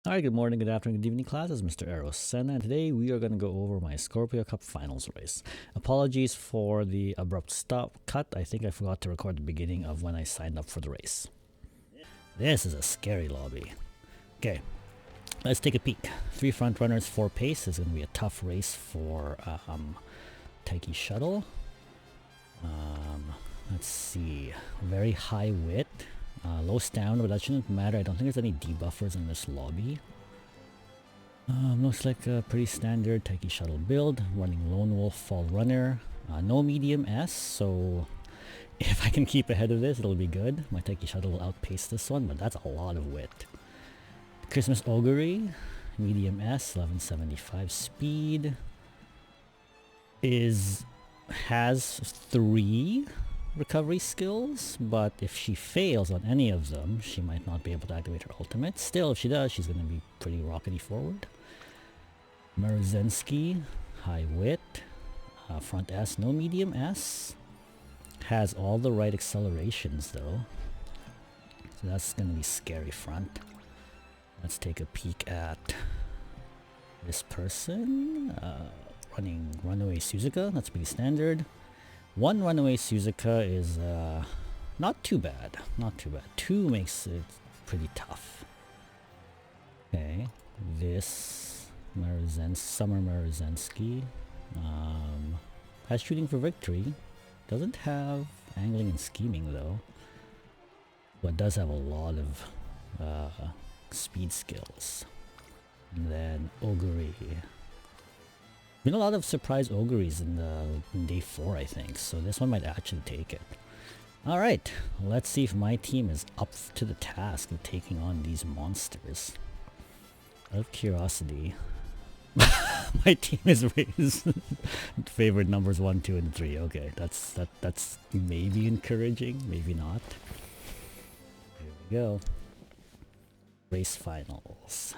Hi, good morning, good afternoon, good evening, class. It's Mr. Arocena, and today we are going to go over my Scorpio Cup finals race. Apologies for the abrupt stop cut. I think I forgot to record the beginning of when I signed up for the race. This is a scary lobby. Okay, let's take a peek. 3 front runners, 4 pace. This is going to be a tough race for Taiki Shuttle. Let's see. Very high wit. Low stamina, but that shouldn't matter. I don't think there's any debuffers in this lobby. Looks like a pretty standard Taiki Shuttle build. Running Lone Wolf Fall Runner. No medium S, so if I can keep ahead of this, it'll be good. My Taiki Shuttle will outpace this one, but that's a lot of wit. Christmas Augury. Medium S, 1175 speed. Has 3 recovery skills, but if she fails on any of them, she might not be able to activate her ultimate. Still, if she does, she's going to be pretty rockety forward. Maruzensky, high wit, front S, no medium S. Has all the right accelerations though, so that's going to be scary front. Let's take a peek at this person. Running Runaway Suzuka, that's pretty standard. 1 Runaway Suzuka is not too bad, not too bad. 2 makes it pretty tough. Okay, this Summer Maruzensky has Shooting for Victory. Doesn't have Angling and Scheming though, but does have a lot of speed skills. And then Augury. Been a lot of surprise auguries in day 4, I think, so this one might actually take it. Alright, let's see if my team is up to the task of taking on these monsters. Out of curiosity, my team is raised. Favored numbers 1, 2, and 3. Okay, that's maybe encouraging, maybe not. Here we go. Race finals.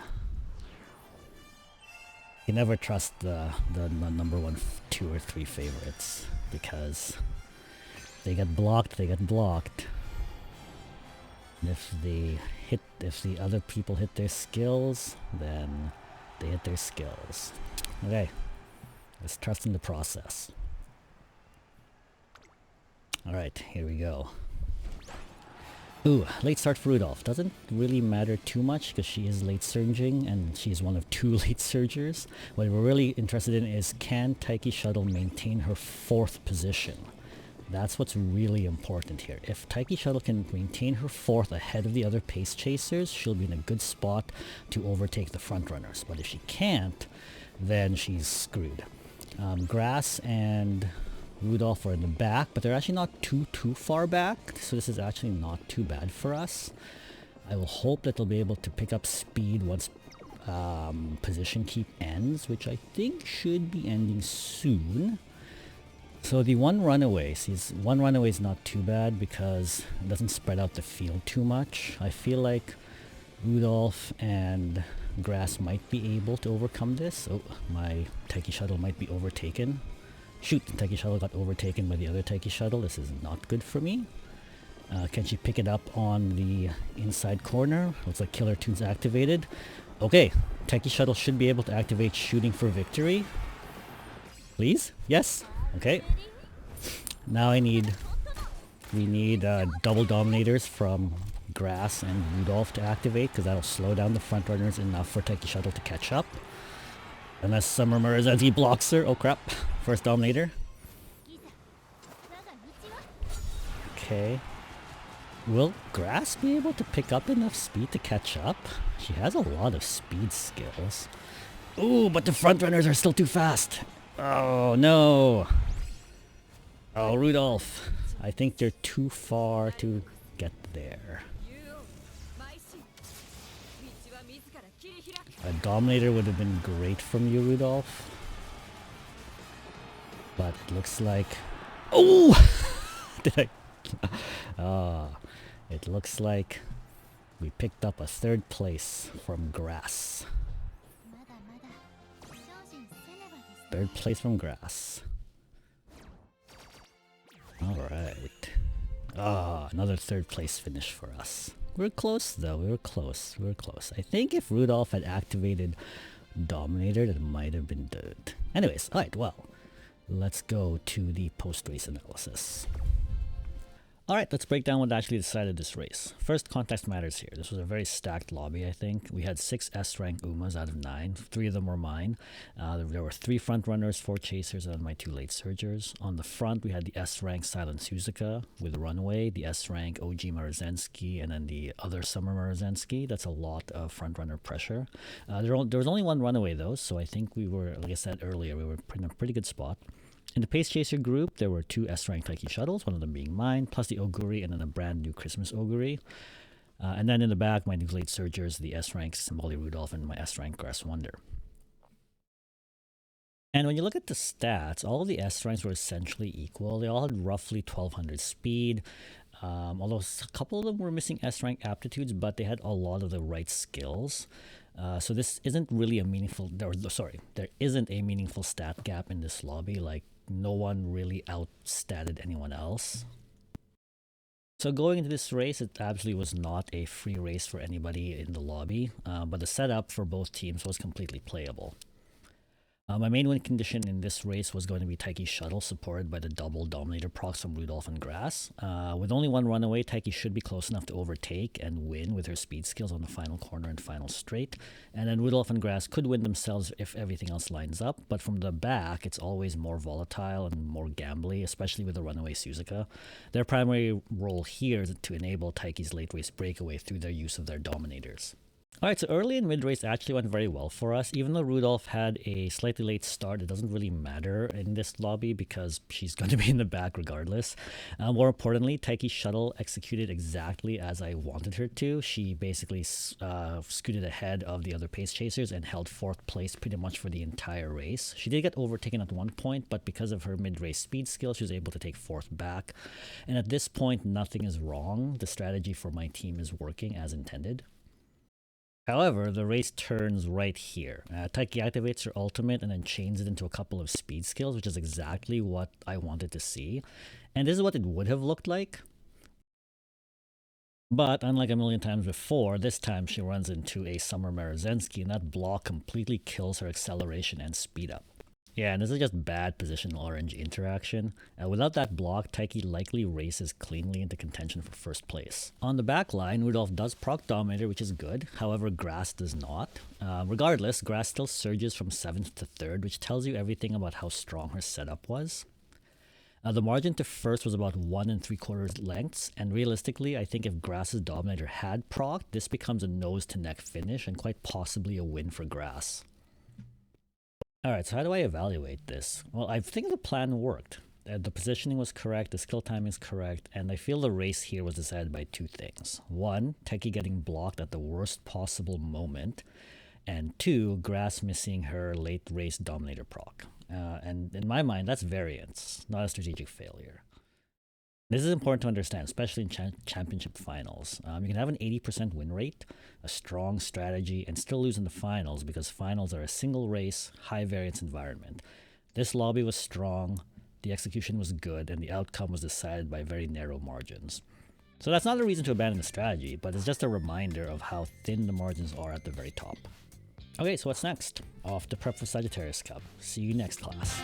You never trust the number 1, 2, or 3 favorites, because they get blocked, they get blocked. And if the other people hit their skills, then they hit their skills. Okay, let's trust in the process. Alright, here we go. Ooh, late start for Rudolph. Doesn't really matter too much because she is late surging and she's one of 2 late surgers. What we're really interested in is, can Taiki Shuttle maintain her 4th position? That's what's really important here. If Taiki Shuttle can maintain her 4th ahead of the other pace chasers, she'll be in a good spot to overtake the front runners. But if she can't, then she's screwed. Grass and Rudolph are in the back, but they're actually not too far back, so this is actually not too bad for us. I will hope that they'll be able to pick up speed once position keep ends, which I think should be ending soon. So the 1 runaway, one runaway is not too bad because it doesn't spread out the field too much. I feel like Rudolph and Grass might be able to overcome this. Oh, my Taiki Shuttle might be overtaken. Shoot, the Taiki Shuttle got overtaken by the other Taiki Shuttle. This is not good for me. Can she pick it up on the inside corner? Looks like Killer Tune's activated. Okay, Taiki Shuttle should be able to activate Shooting for Victory. Please? Yes? Okay. Now we need double Dominators from Grass and Rudolph to activate, because that'll slow down the front runners enough for Taiki Shuttle to catch up. Unless Summer Murazazi blocks her. Oh crap. First Dominator. Okay. Will Grass be able to pick up enough speed to catch up? She has a lot of speed skills. Ooh, but the front runners are still too fast. Oh no. Oh, Rudolph. I think they're too far to get there. A Dominator would have been great from you, Rudolph. But it looks like... Oh! Did I... it looks like we picked up a 3rd place from Grass. 3rd place from Grass. Alright. Another 3rd place finish for us. We're close though, we were close. I think if Rudolph had activated Dominator, that might have been good. Anyways, alright, well, let's go to the post-race analysis. Alright, let's break down what actually decided this race. First, context matters here. This was a very stacked lobby, I think. We had 6 S-rank Umas out of 9. 3 of them were mine. There were 3 front runners, 4 chasers, and my 2 late surgers. On the front, we had the S-rank Silent Suzuka with Runaway, the S-rank OG Marozensky, and then the other Summer Marozensky. That's a lot of front runner pressure. There was only 1 runaway though, so I think we were, like I said earlier, we were in a pretty good spot. In the Pace Chaser group, there were 2 S-rank Taiki shuttles, one of them being mine, plus the Oguri and then a brand new Christmas Oguri. And then in the back, my 2 late surgers, the S-rank Symboli Rudolph and my S-rank Grass Wonder. And when you look at the stats, all of the S-ranks were essentially equal. They all had roughly 1200 speed, although a couple of them were missing S-rank aptitudes, but they had a lot of the right skills. So this isn't really a meaningful, there isn't a meaningful stat gap in this lobby. Like, no one really outstatted anyone else. So going into this race, it absolutely was not a free race for anybody in the lobby, but the setup for both teams was completely playable. My main win condition in this race was going to be Taiki's shuttle, supported by the double Dominator procs from Rudolph and Grass. With only 1 runaway, Taiki should be close enough to overtake and win with her speed skills on the final corner and final straight. And then Rudolph and Grass could win themselves if everything else lines up, but from the back, it's always more volatile and more gambly, especially with the runaway Suzuka. Their primary role here is to enable Taiki's late race breakaway through their use of their Dominators. Alright, so early and mid-race actually went very well for us. Even though Rudolph had a slightly late start, it doesn't really matter in this lobby because she's going to be in the back regardless. More importantly, Taiki's shuttle executed exactly as I wanted her to. She basically scooted ahead of the other pace chasers and held 4th place pretty much for the entire race. She did get overtaken at one point, but because of her mid-race speed skill, she was able to take 4th back. And at this point, nothing is wrong. The strategy for my team is working as intended. However, the race turns right here. Taiki activates her ultimate and then chains it into a couple of speed skills, which is exactly what I wanted to see. And this is what it would have looked like. But unlike a million times before, this time she runs into a Summer Marozensky, and that block completely kills her acceleration and speed up. Yeah, and this is just bad positional RNG interaction. Without that block, Taiki likely races cleanly into contention for 1st place. On the back line, Rudolph does proc Dominator, which is good. However, Grass does not. Regardless, Grass still surges from 7th to 3rd, which tells you everything about how strong her setup was. The margin to 1st was about 1 3/4 lengths, and realistically, I think if Grass's Dominator had proc, this becomes a nose-to-neck finish and quite possibly a win for Grass. Alright, so how do I evaluate this? Well, I think the plan worked. The positioning was correct, the skill timing is correct, and I feel the race here was decided by 2 things. 1, Taiki getting blocked at the worst possible moment, and 2, Grass missing her late race Dominator proc. And in my mind, that's variance, not a strategic failure. This is important to understand, especially in championship finals. You can have an 80% win rate, a strong strategy, and still lose in the finals because finals are a single race, high variance environment. This lobby was strong, the execution was good, and the outcome was decided by very narrow margins. So that's not a reason to abandon the strategy, but it's just a reminder of how thin the margins are at the very top. Okay, so what's next? Off to prep for Sagittarius Cup. See you next class.